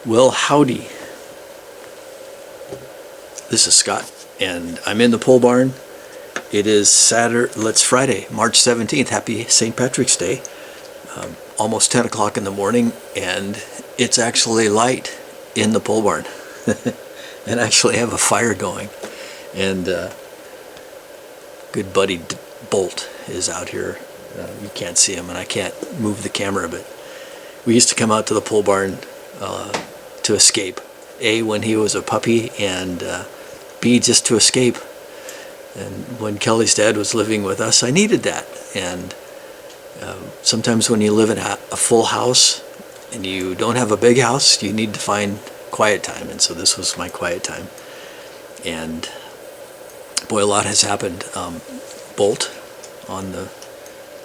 Well, howdy. This is Scott, and I'm in the pole barn. It is Friday, March 17th. Happy St. Patrick's Day. Almost 10 o'clock in the morning, and it's actually light in the pole barn. And I actually have a fire going. And good buddy Bolt is out here. You can't see him, and I can't move the camera, but we used to come out to the pole barn to escape. A, when he was a puppy, and B, just to escape. And when Kelly's dad was living with us, I needed that. And sometimes when you live in a full house and you don't have a big house, you need to find quiet time. And so this was my quiet time. And boy, a lot has happened. Bolt on the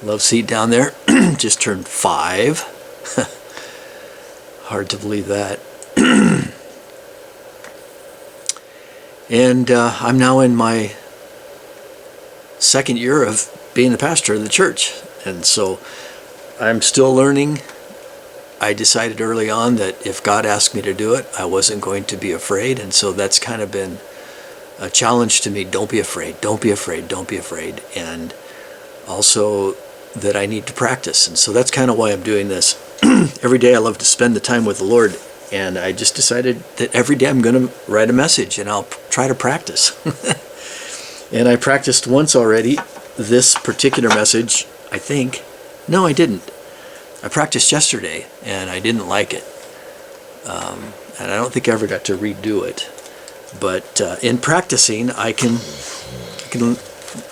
love seat down there just turned 5. Hard to believe that. And I'm now in my second year of being the pastor of the church. And so I'm still learning. I decided early on that if God asked me to do it, I wasn't going to be afraid. And so that's kind of been a challenge to me. Don't be afraid. Don't be afraid. Don't be afraid. And also that I need to practice. And so that's kind of why I'm doing this. Every day I love to spend the time with the Lord. And I just decided that every day I'm going to write a message and I'll try to practice. And I practiced once already this particular message, I think. No, I didn't. I practiced yesterday and I didn't like it. And I don't think I ever got to redo it. But in practicing, I can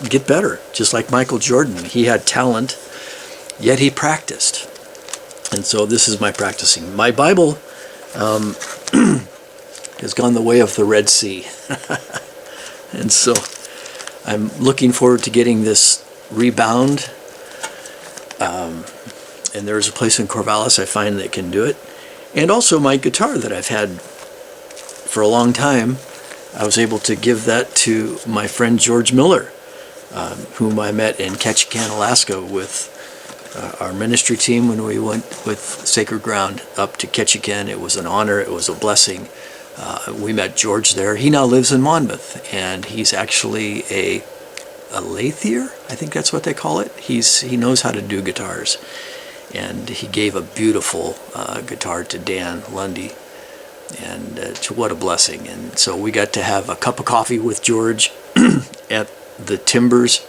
get better. Just like Michael Jordan. He had talent, yet he practiced. And so this is my practicing. My Bible has gone the way of the Red Sea. And so I'm looking forward to getting this rebound. And there's a place in Corvallis I find that can do it. And also my guitar that I've had for a long time. I was able to give that to my friend George Miller, whom I met in Ketchikan, Alaska with our ministry team when we went with Sacred Ground up to Ketchikan. It was an honor. It was a blessing. We met George there. He now lives in Monmouth, and he's actually a lathier. I think that's what they call it. He knows how to do guitars, and he gave a beautiful guitar to Dan Lundy, and what a blessing. And so we got to have a cup of coffee with George at the Timbers.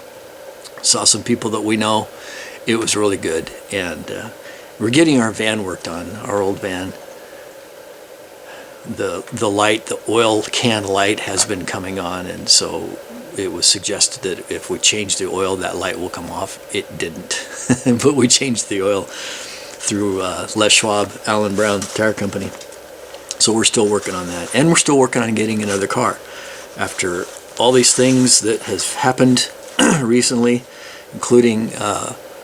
Saw some people that we know. It was really good, and we're getting our van worked on, our old van. The light, the oil can light has been coming on, and so it was suggested that if we change the oil, that light will come off. It didn't, but we changed the oil through Les Schwab, Allen Brown Tire Company. So we're still working on that, and we're still working on getting another car. After all these things that has happened recently, including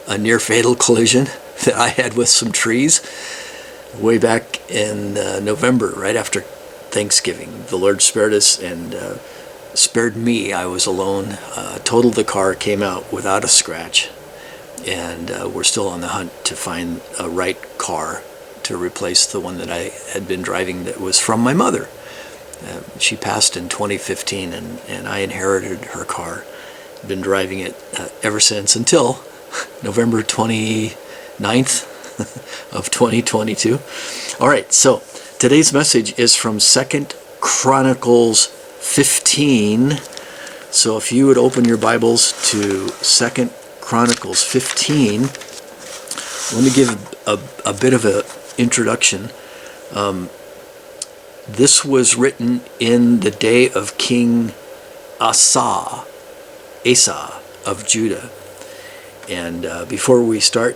a near-fatal collision that I had with some trees way back in November, right after Thanksgiving. The Lord spared us and spared me. I was alone. Totaled the car, came out without a scratch, and we're still on the hunt to find a right car to replace the one that I had been driving that was from my mother. She passed in 2015, and I inherited her car. Been driving it ever since, until November 29th of 2022. All right, so today's message is from 2 Chronicles 15. So if you would open your Bibles to 2 Chronicles 15, let me give a bit of an introduction. This was written in the day of King Asa of Judah. And before we start,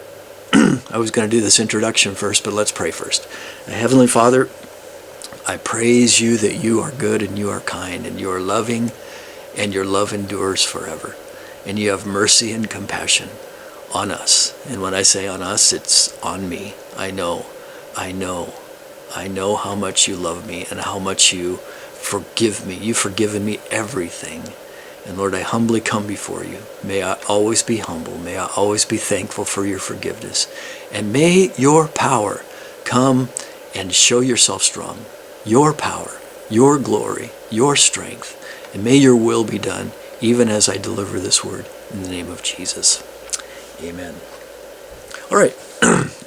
I was going to do this introduction first, but let's pray first. Heavenly Father, I praise you that you are good and you are kind and you are loving and your love endures forever. And you have mercy and compassion on us. And when I say on us, it's on me. I know how much you love me and how much you forgive me. You've forgiven me everything. And Lord, I humbly come before you. May I always be humble. May I always be thankful for your forgiveness. And may your power come and show yourself strong, your power, your glory, your strength, and may your will be done, even as I deliver this word in the name of Jesus. Amen. All right,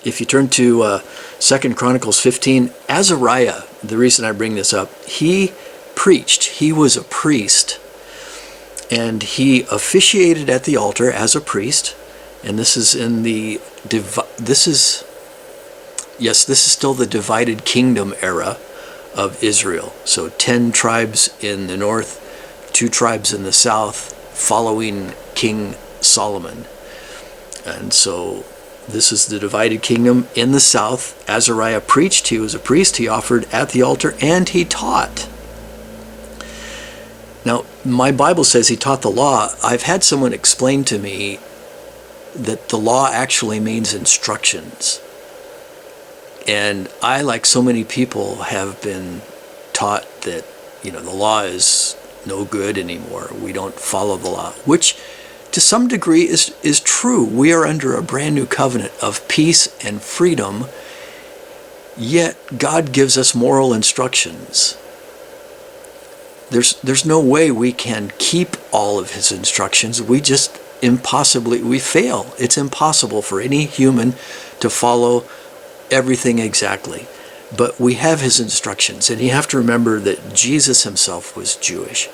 if you turn to 2 Chronicles 15, Azariah, the reason I bring this up, he preached. He was a priest, and he officiated at the altar as a priest. And this is in the this is still the divided kingdom era of Israel. So 10 tribes in the north, 2 tribes in the south, following King Solomon. And so this is the divided kingdom. In the south, Azariah preached. He was a priest. He offered at the altar, and he taught. Now, my Bible says he taught the law. I've had someone explain to me that the law actually means instructions. And I, like so many people, have been taught that, the law is no good anymore. We don't follow the law, which to some degree is true. We are under a brand new covenant of peace and freedom, yet God gives us moral instructions. There's no way we can keep all of his instructions. We fail. It's impossible for any human to follow everything exactly. But we have his instructions, and you have to remember that Jesus himself was Jewish.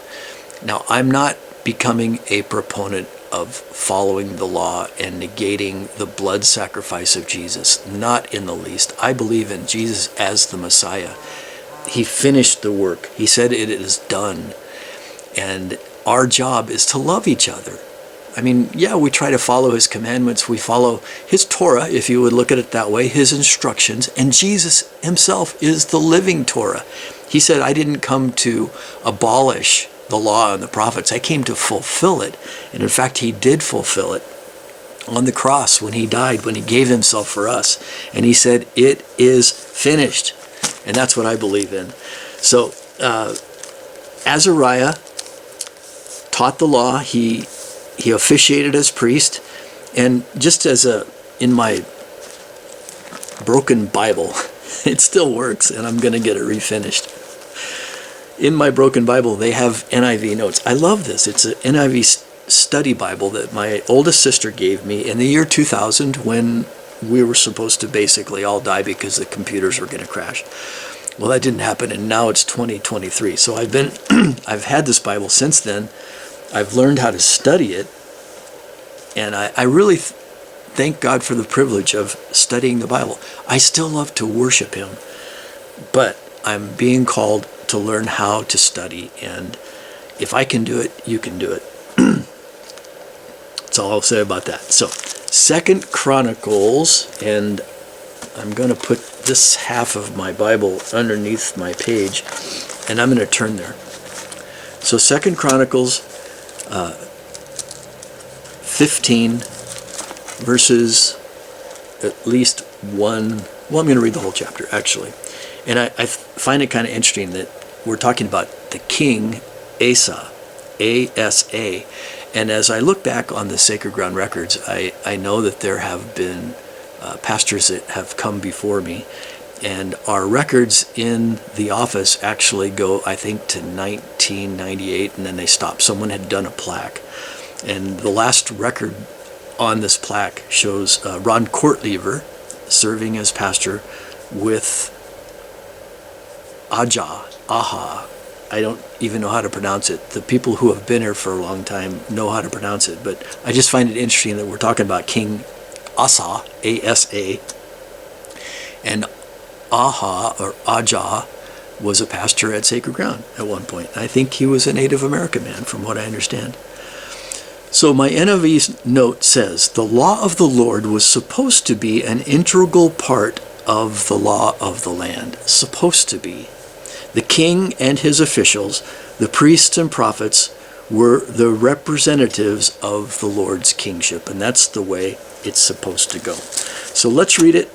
Now, I'm not becoming a proponent of following the law and negating the blood sacrifice of Jesus. Not in the least. I believe in Jesus as the Messiah. He finished the work. He said it is done. And our job is to love each other. I mean, yeah, we try to follow his commandments. We follow his Torah, if you would look at it that way, his instructions. And Jesus himself is the living Torah. He said, I didn't come to abolish the law and the prophets. I came to fulfill it. And in fact, he did fulfill it on the cross when he died, when he gave himself for us. And he said, it is finished. And that's what I believe in. So Azariah taught the law. He officiated as priest. And just in my broken Bible, it still works, and I'm going to get it refinished. In my broken Bible, they have NIV notes. I love this. It's an NIV study Bible that my oldest sister gave me in the year 2000 when we were supposed to basically all die because the computers were going to crash. Well, that didn't happen, and now it's 2023. So I've had this Bible since then. I've learned how to study it, and I really thank God for the privilege of studying the Bible. I still love to worship him, but I'm being called to learn how to study, and if I can do it, you can do it. That's all I'll say about that. So, 2 Chronicles, and I'm going to put this half of my Bible underneath my page, and I'm going to turn there. So 2 Chronicles 15, verses at least 1. Well, I'm going to read the whole chapter, actually. And I find it kind of interesting that we're talking about the King Asa, A-S-A. And as I look back on the Sacred Ground records, I know that there have been pastors that have come before me. And our records in the office actually go, I think, to 1998, and then they stopped. Someone had done a plaque. And the last record on this plaque shows Ron Courtlever serving as pastor with Aha. I don't even know how to pronounce it. The people who have been here for a long time know how to pronounce it. But I just find it interesting that we're talking about King Asa, A-S-A, and Aha, or Aja, was a pastor at Sacred Ground at one point. I think he was a Native American man, from what I understand. So my NIV note says, the law of the Lord was supposed to be an integral part of the law of the land. Supposed to be. The king and his officials, the priests and prophets, were the representatives of the Lord's kingship. And that's the way it's supposed to go. So let's read it.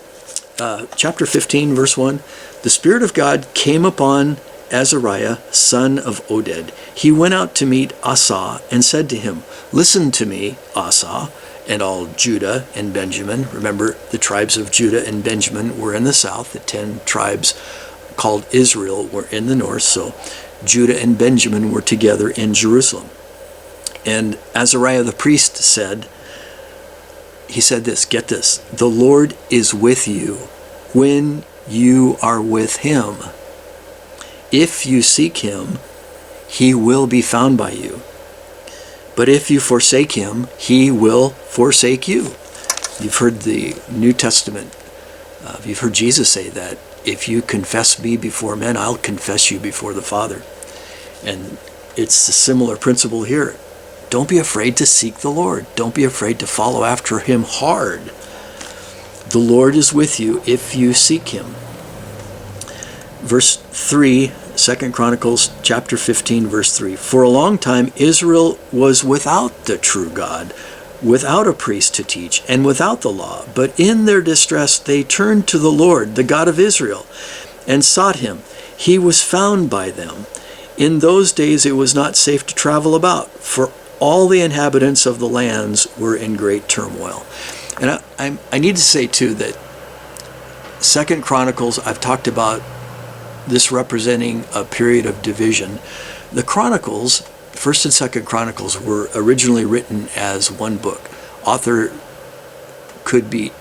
Chapter 15, verse 1. The Spirit of God came upon Azariah, son of Oded. He went out to meet Asa and said to him, listen to me, Asa, and all Judah and Benjamin. Remember, the tribes of Judah and Benjamin were in the south. The 10 tribes called Israel were in the north. So Judah and Benjamin were together in Jerusalem. And Azariah the priest said, he said this, get this, the Lord is with you when you are with him. If you seek him, he will be found by you. But if you forsake him, he will forsake you. You've heard the New Testament, you've heard Jesus say that, if you confess me before men, I'll confess you before the Father. And it's a similar principle here. Don't be afraid to seek the Lord. Don't be afraid to follow after him hard. The Lord is with you if you seek him. Verse 3, 2 Chronicles chapter 15, verse 3. For a long time Israel was without the true God, without a priest to teach, and without the law. But in their distress they turned to the Lord, the God of Israel, and sought him. He was found by them. In those days it was not safe to travel about, for all the inhabitants of the lands were in great turmoil. And I need to say too that 2 Chronicles, I've talked about this representing a period of division. The Chronicles, 1st and 2nd Chronicles, were originally written as one book. Author could be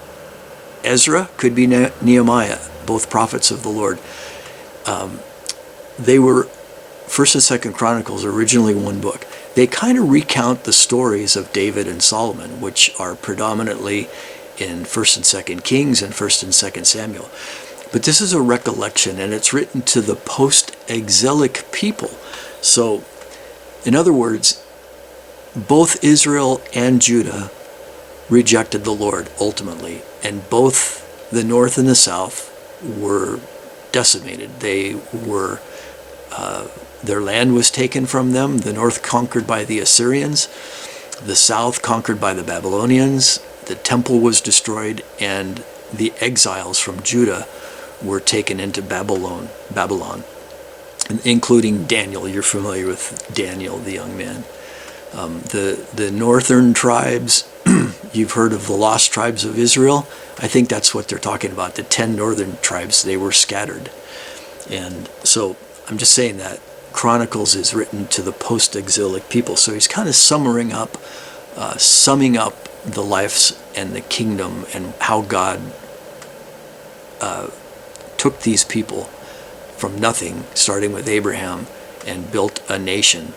Ezra, could be Nehemiah, both prophets of the Lord. They were 1st and 2nd Chronicles, originally one book. They kind of recount the stories of David and Solomon, which are predominantly in 1st and 2nd Kings and 1st and 2nd Samuel. But this is a recollection, and it's written to the post-exilic people. So, in other words, both Israel and Judah rejected the Lord ultimately, and both the north and the south were decimated. They were their land was taken from them, the north conquered by the Assyrians, the south conquered by the Babylonians, the temple was destroyed, and the exiles from Judah were taken into Babylon, including Daniel. You're familiar with Daniel, the young man. The northern tribes, you've heard of the lost tribes of Israel. I think that's what they're talking about. The 10 northern tribes, they were scattered. And so I'm just saying that Chronicles is written to the post-exilic people. So he's kind of summing up the lives and the kingdom and how God took these people from nothing, starting with Abraham, and built a nation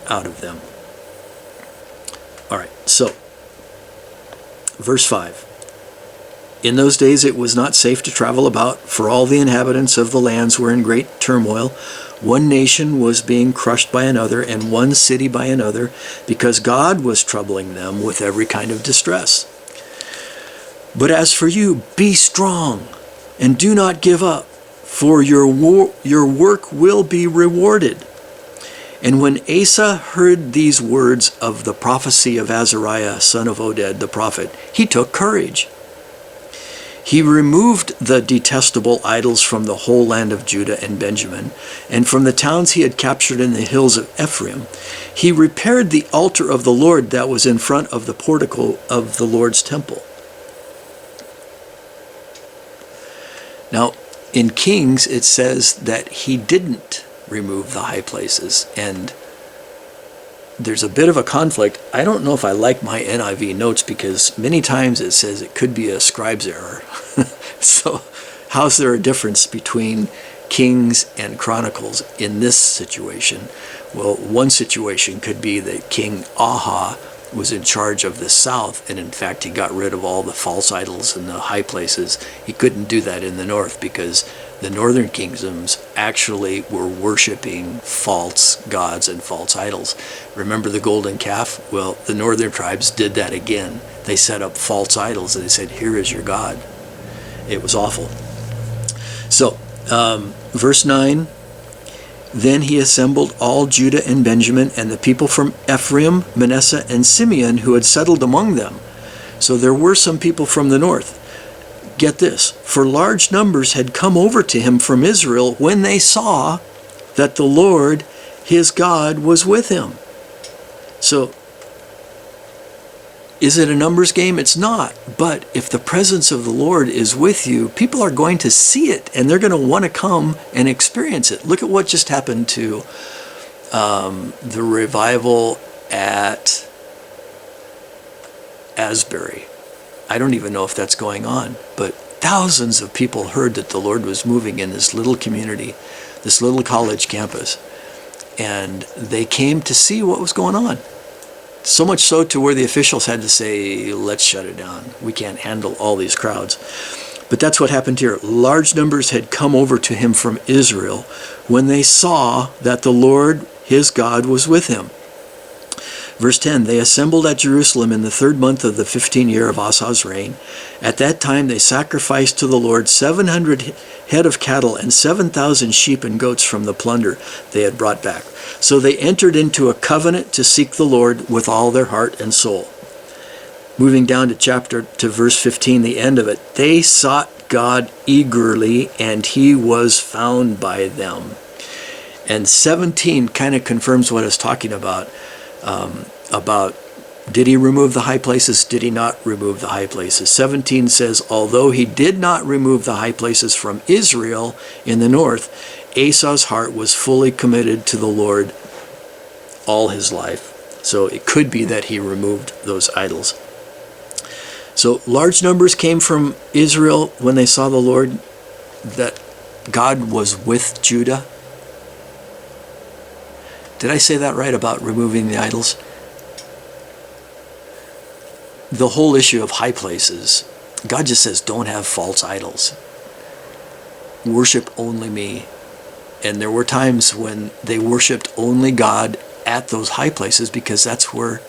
out of them. All right, so verse 5. In those days it was not safe to travel about, for all the inhabitants of the lands were in great turmoil. One nation was being crushed by another, and one city by another, because God was troubling them with every kind of distress. But as for you, be strong, and do not give up, for your work will be rewarded. And when Asa heard these words of the prophecy of Azariah, son of Oded the prophet, he took courage. He removed the detestable idols from the whole land of Judah and Benjamin, and from the towns he had captured in the hills of Ephraim. He repaired the altar of the Lord that was in front of the portico of the Lord's temple. Now, in Kings, it says that he didn't remove the high places, and there's a bit of a conflict. I don't know if I like my NIV notes, because many times it says it could be a scribe's error. So how's there a difference between Kings and Chronicles in this situation? Well, one situation could be that King Asa was in charge of the south, and in fact he got rid of all the false idols in the high places. He couldn't do that in the north because the northern kingdoms actually were worshiping false gods and false idols. Remember the golden calf? Well, the northern tribes did that again. They set up false idols and they said, here is your God. It was awful. So, verse 9, then he assembled all Judah and Benjamin and the people from Ephraim, Manasseh, and Simeon who had settled among them. So there were some people from the north. Get this, for large numbers had come over to him from Israel when they saw that the Lord, his God, was with him. So Is it a numbers game? It's not. But if the presence of the Lord is with you, people are going to see it, and they're going to want to come and experience it. Look at what just happened to the revival at Asbury. I don't even know if that's going on, but thousands of people heard that the Lord was moving in this little community, this little college campus, and they came to see what was going on. So much so to where the officials had to say, let's shut it down. We can't handle all these crowds. But that's what happened here. Large numbers had come over to him from Israel when they saw that the Lord, his God, was with him. Verse 10, they assembled at Jerusalem in the 3rd month of the 15th year of Asa's reign. At that time they sacrificed to the Lord 700 head of cattle and 7,000 sheep and goats from the plunder they had brought back. So they entered into a covenant to seek the Lord with all their heart and soul. Moving down to verse 15, the end of it. They sought God eagerly, and he was found by them. And 17 kind of confirms what it's talking about did he remove the high places? Did he not remove the high places? 17 says, although he did not remove the high places from Israel in the north, Asa's heart was fully committed to the Lord all his life. So it could be that he removed those idols. So large numbers came from Israel when they saw the Lord, that God was with Judah. Did I say that right about removing the idols? The whole issue of high places, God just says, don't have false idols. Worship only me. And there were times when they worshiped only God at those high places, because that's where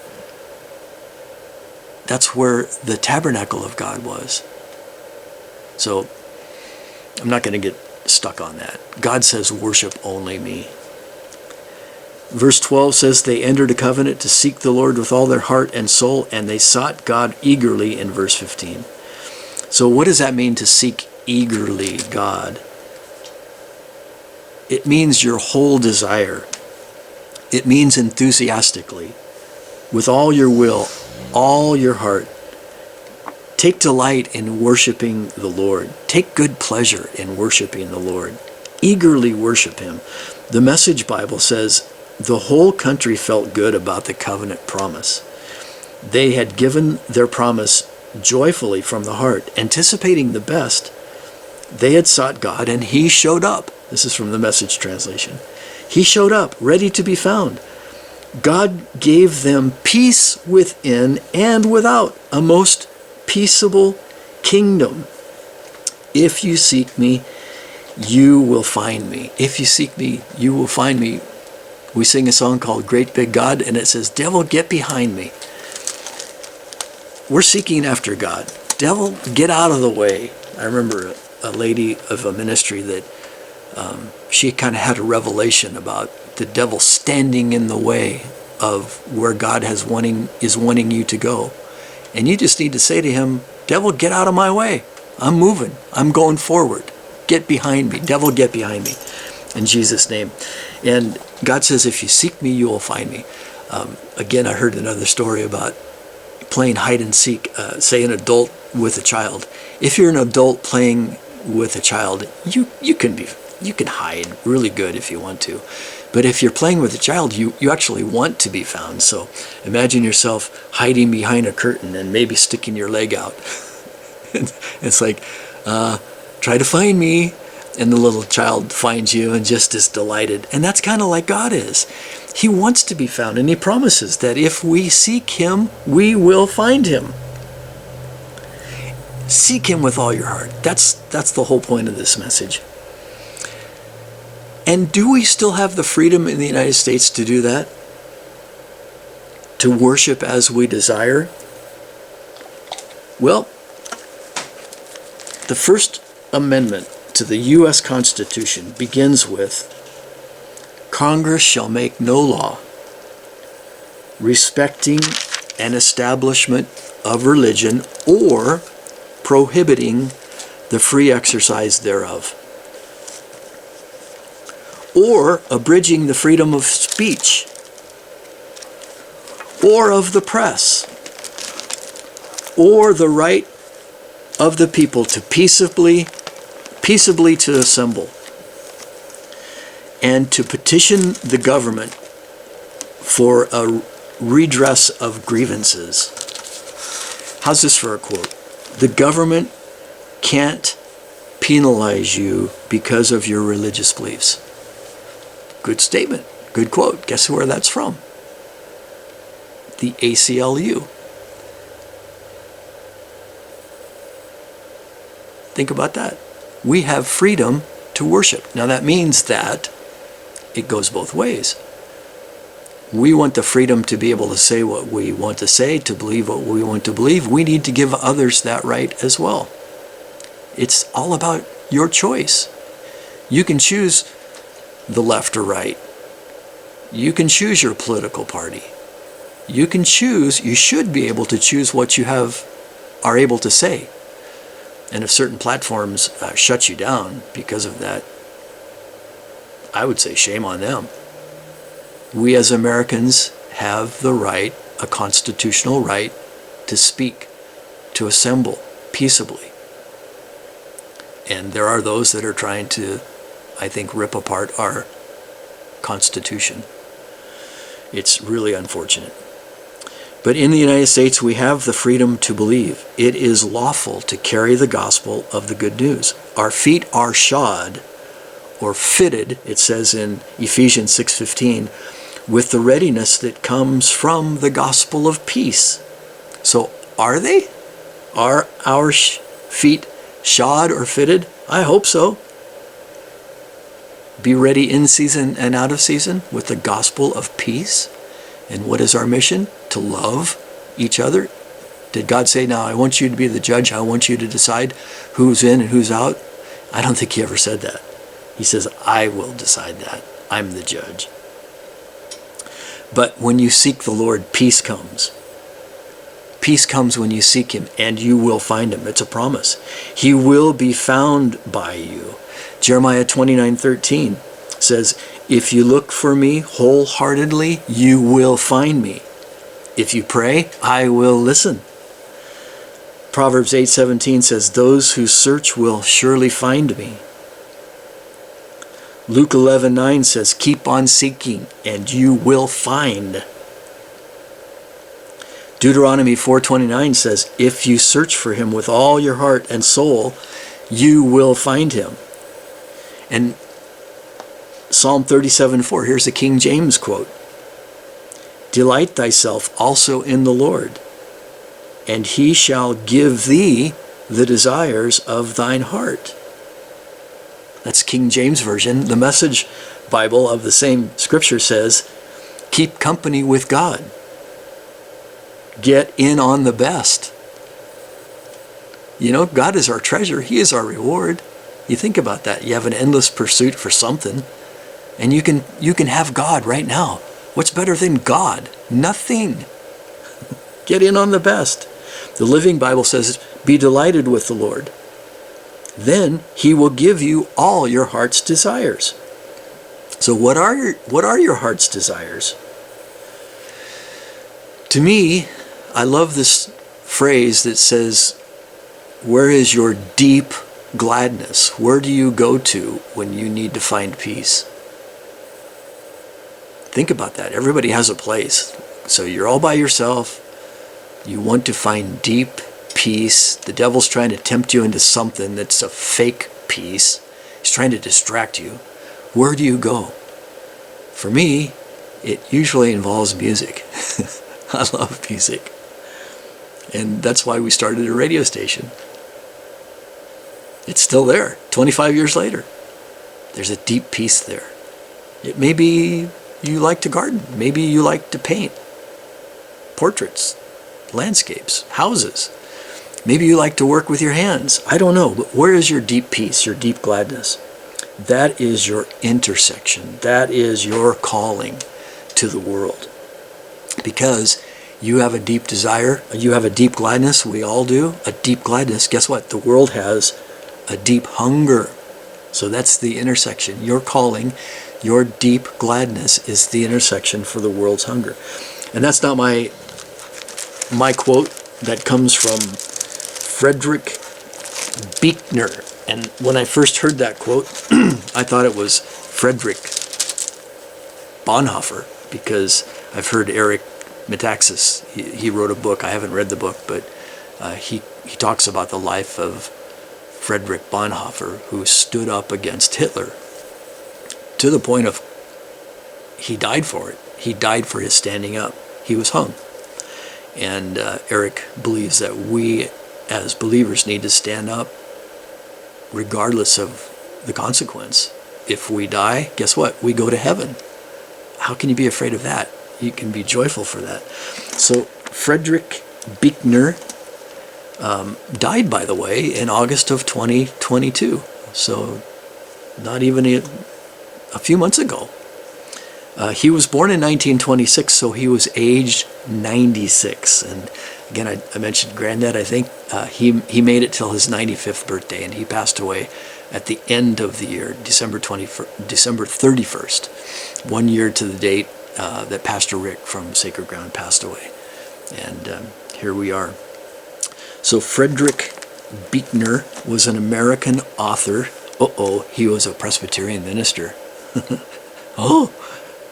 the tabernacle of God was. So I'm not going to get stuck on that. God says, worship only me. Verse 12 says they entered a covenant to seek the Lord with all their heart and soul, and they sought God eagerly in verse 15. So what does that mean, to seek eagerly God? It means your whole desire. It means enthusiastically, with all your will, all your heart. Take delight in worshiping the Lord. Take good pleasure in worshiping the Lord. Eagerly worship him. The Message Bible says, the whole country felt good about the covenant promise. They had given their promise joyfully from the heart, anticipating the best. They had sought God, and he showed up. This is from the Message translation. He showed up, ready to be found. God gave them peace within and without, a most peaceable kingdom. If you seek me, you will find me. If you seek me, you will find me. We sing a song called Great Big God, and it says, devil, get behind me. We're seeking after God. Devil, get out of the way. I remember a lady of a ministry that she kind of had a revelation about the devil standing in the way of where God is wanting you to go. And you just need to say to him, devil, get out of my way. I'm moving. I'm going forward. Get behind me. Devil, get behind me. In Jesus' name. And God says, if you seek me, you will find me. Again, I heard another story about playing hide and seek, say an adult with a child. If you're an adult playing with a child, you can hide really good if you want to. But if you're playing with a child, you actually want to be found. So imagine yourself hiding behind a curtain and maybe sticking your leg out. It's like, try to find me. And the little child finds you and just is delighted. And that's kind of like God is. He wants to be found, and he promises that if we seek him, we will find him. Seek him with all your heart. That's the whole point of this message. And do we still have the freedom in the United States to do that? To worship as we desire? Well, the First Amendment to the U.S. Constitution begins with, Congress shall make no law respecting an establishment of religion or prohibiting the free exercise thereof, or abridging the freedom of speech, or of the press, or the right of the people to peaceably to assemble and to petition the government for a redress of grievances. How's this for a quote? The government can't penalize you because of your religious beliefs. Good statement. Good quote. Guess where that's from? The ACLU. Think about that. We have freedom to worship. Now that means that it goes both ways. We want the freedom to be able to say what we want to say, to believe what we want to believe. We need to give others that right as well. It's all about your choice. You can choose the left or right. You can choose your political party. You can choose, you should be able to choose what you are able to say. And if certain platforms shut you down because of that, I would say shame on them. We as Americans have the right, a constitutional right, to speak, to assemble peaceably. And there are those that are trying to, I think, rip apart our Constitution. It's really unfortunate. But in the United States, we have the freedom to believe. It is lawful to carry the gospel of the good news. Our feet are shod or fitted, it says in Ephesians 6:15, with the readiness that comes from the gospel of peace. So are they? Are our feet shod or fitted? I hope so. Be ready in season and out of season with the gospel of peace. And what is our mission? To love each other. Did God say, now I want you to be the judge, I want you to decide who's in and who's out? I don't think he ever said that. He says, I will decide that. I'm the judge. But when you seek the Lord, peace comes. Peace comes when you seek him, and you will find him. It's a promise. He will be found by you. Jeremiah 29:13 says, if you look for me wholeheartedly, you will find me. If you pray, I will listen. Proverbs 8:17 says, those who search will surely find me. Luke 11:9 says, keep on seeking and you will find. Deuteronomy 4:29 says, if you search for him with all your heart and soul, you will find him. And Psalm 37:4, here's the King James quote. Delight thyself also in the Lord, and he shall give thee the desires of thine heart. That's King James Version. The Message Bible of the same scripture says, keep company with God. Get in on the best. You know, God is our treasure. He is our reward. You think about that. You have an endless pursuit for something, and you can have God right now. What's better than God? Nothing. Get in on the best. The Living Bible says, be delighted with the Lord. Then he will give you all your heart's desires. So what are your heart's desires? To me, I love this phrase that says, where is your deep gladness? Where do you go to when you need to find peace? Think about that. Everybody has a place. So you're all by yourself. You want to find deep peace. The devil's trying to tempt you into something that's a fake peace. He's trying to distract you. Where do you go? For me, it usually involves music. I love music. And that's why we started a radio station. It's still there, 25 years later. There's a deep peace there. It may be you like to garden. Maybe you like to paint portraits, landscapes, houses. Maybe you like to work with your hands. I don't know, but where is your deep peace, your deep gladness? That is your intersection. That is your calling to the world. Because you have a deep desire, you have a deep gladness, we all do, a deep gladness. Guess what? The world has a deep hunger. So that's the intersection. Your calling, your deep gladness is the intersection for the world's hunger. And that's not my quote. that comes from Frederick Buechner. And when I first heard that quote, I thought it was Frederick Bonhoeffer, because I've heard Eric Metaxas, he wrote a book. I haven't read the book, but he talks about the life of Frederick Bonhoeffer, who stood up against Hitler to the point of he died for it. He died for his standing up. He was hung. And Eric believes that we as believers need to stand up regardless of the consequence. If we die, guess what? We go to heaven. How can you be afraid of that? You can be joyful for that. So Frederick Buechner died, by the way, in August of 2022. So not even a few months ago. He was born in 1926, so he was aged 96. And again, I mentioned Granddad, I think. He made it till his 95th birthday, and he passed away at the end of the year, December 31st, 1 year to the date that Pastor Rick from Sacred Ground passed away. And here we are. So Frederick Buechner was an American author. He was a Presbyterian minister. Oh,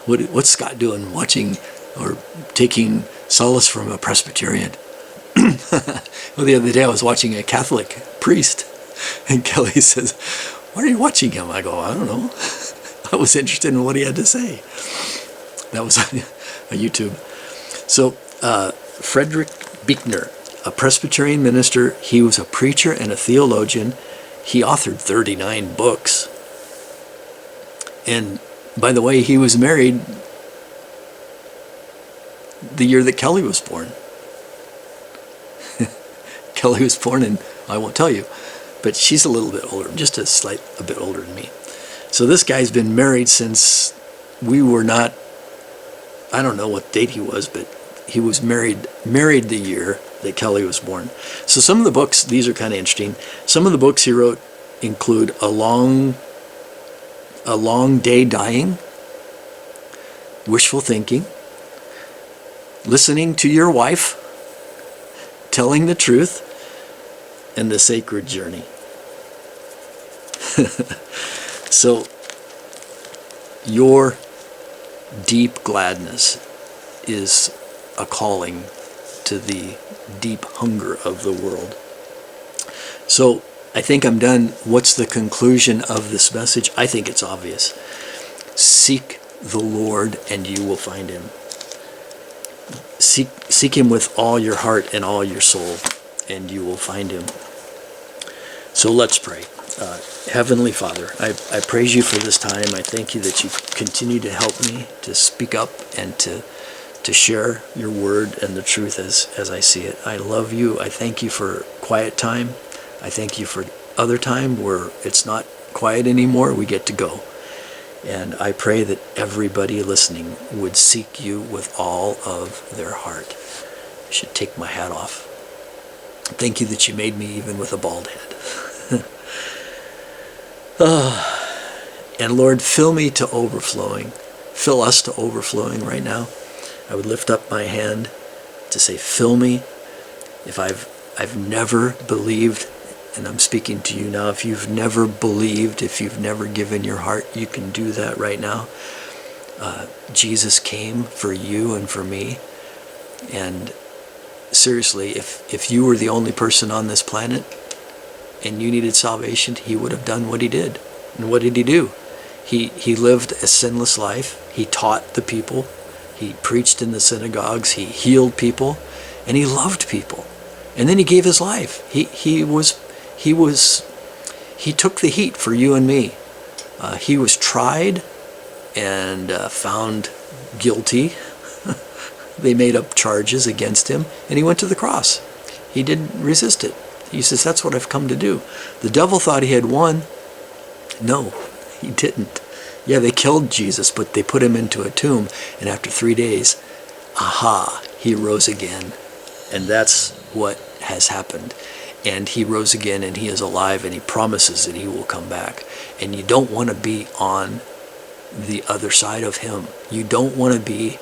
what's Scott doing, watching or taking solace from a Presbyterian? Well, the other day I was watching a Catholic priest, and Kelly says, "Why are you watching him?" I go, "I don't know." I was interested in what he had to say. That was on YouTube. So Frederick Buechner, a Presbyterian minister. He was a preacher and a theologian. He authored 39 books. And by the way, he was married the year that Kelly was born. Kelly was born in, I won't tell you, but she's a little bit older, just a bit older than me. So this guy's been married since we were not, I don't know what date he was, but he was married the year that Kelly was born. So some of the books, these are kind of interesting. Some of the books he wrote include A Long Day Dying, Wishful Thinking, Listening to Your Wife, Telling the Truth, and The Sacred Journey. So your deep gladness is a calling to the deep hunger of the world. So I think I'm done. What's the conclusion of this message? I think it's obvious. Seek the Lord and you will find him. Seek him with all your heart and all your soul, and you will find him. So let's pray. Heavenly Father, I praise you for this time. I thank you that you continue to help me to speak up and to share your word and the truth as I see it. I love you. I thank you for quiet time. I thank you for other time where it's not quiet anymore. We get to go. And I pray that everybody listening would seek you with all of their heart. I should take my hat off. Thank you that you made me even with a bald head. And Lord, fill me to overflowing. Fill us to overflowing right now. I would lift up my hand to say, fill me. If I've never believed, and I'm speaking to you now, if you've never believed, if you've never given your heart, you can do that right now. Jesus came for you and for me. And seriously, if you were the only person on this planet and you needed salvation, he would have done what he did. And what did he do? He lived a sinless life. He taught the people. He preached in the synagogues. He healed people. And he loved people. And then he gave his life. He took the heat for you and me. He was tried and found guilty. They made up charges against him, and he went to the cross. He didn't resist it. He says, that's what I've come to do. The devil thought he had won. No, he didn't. Yeah, they killed Jesus, but they put him into a tomb, and after 3 days, he rose again. And that's what has happened. And he rose again, and he is alive, and he promises that he will come back. And you don't want to be on the other side of him. You don't want to be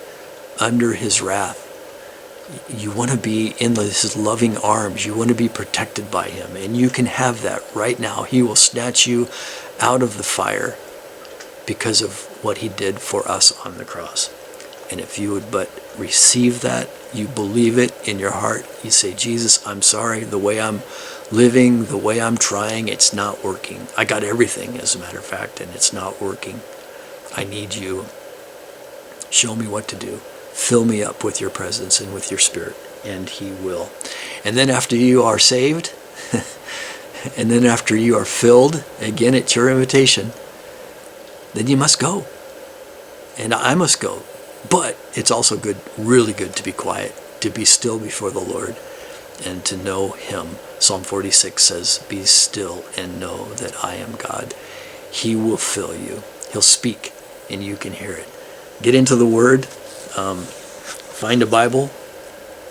under his wrath. You want to be in his loving arms. You want to be protected by him. And you can have that right now. He will snatch you out of the fire because of what he did for us on the cross. And if you would but receive that, you believe it in your heart, you say, Jesus, I'm sorry, the way I'm living, the way I'm trying, it's not working. I got everything, as a matter of fact, and it's not working. I need you. Show me what to do. Fill me up with your presence and with your spirit, and he will. And then after you are saved, and then after you are filled, again, it's your invitation, then you must go. And I must go. But it's also good, really good, to be quiet, to be still before the Lord, and to know him. Psalm 46 says, be still and know that I am God. He will fill you. He'll speak, and you can hear it. Get into the Word. Find a Bible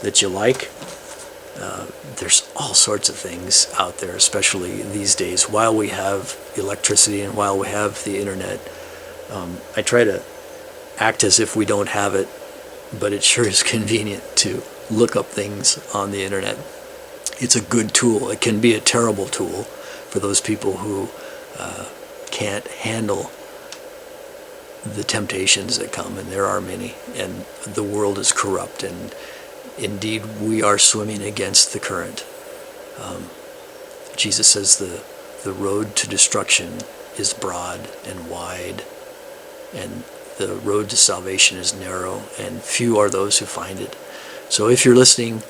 that you like. There's all sorts of things out there, especially these days, while we have electricity and while we have the internet. I try to act as if we don't have it, but it sure is convenient to look up things on the internet. It's a good tool. It can be a terrible tool for those people who can't handle the temptations that come, and there are many, and the world is corrupt, and indeed we are swimming against the current. Jesus says the road to destruction is broad and wide, and the road to salvation is narrow, and few are those who find it. So if you're listening,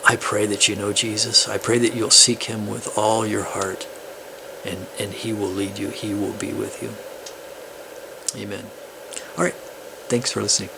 I pray that you know Jesus. I pray that you'll seek him with all your heart, and he will lead you. He will be with you. Amen. All right. Thanks for listening.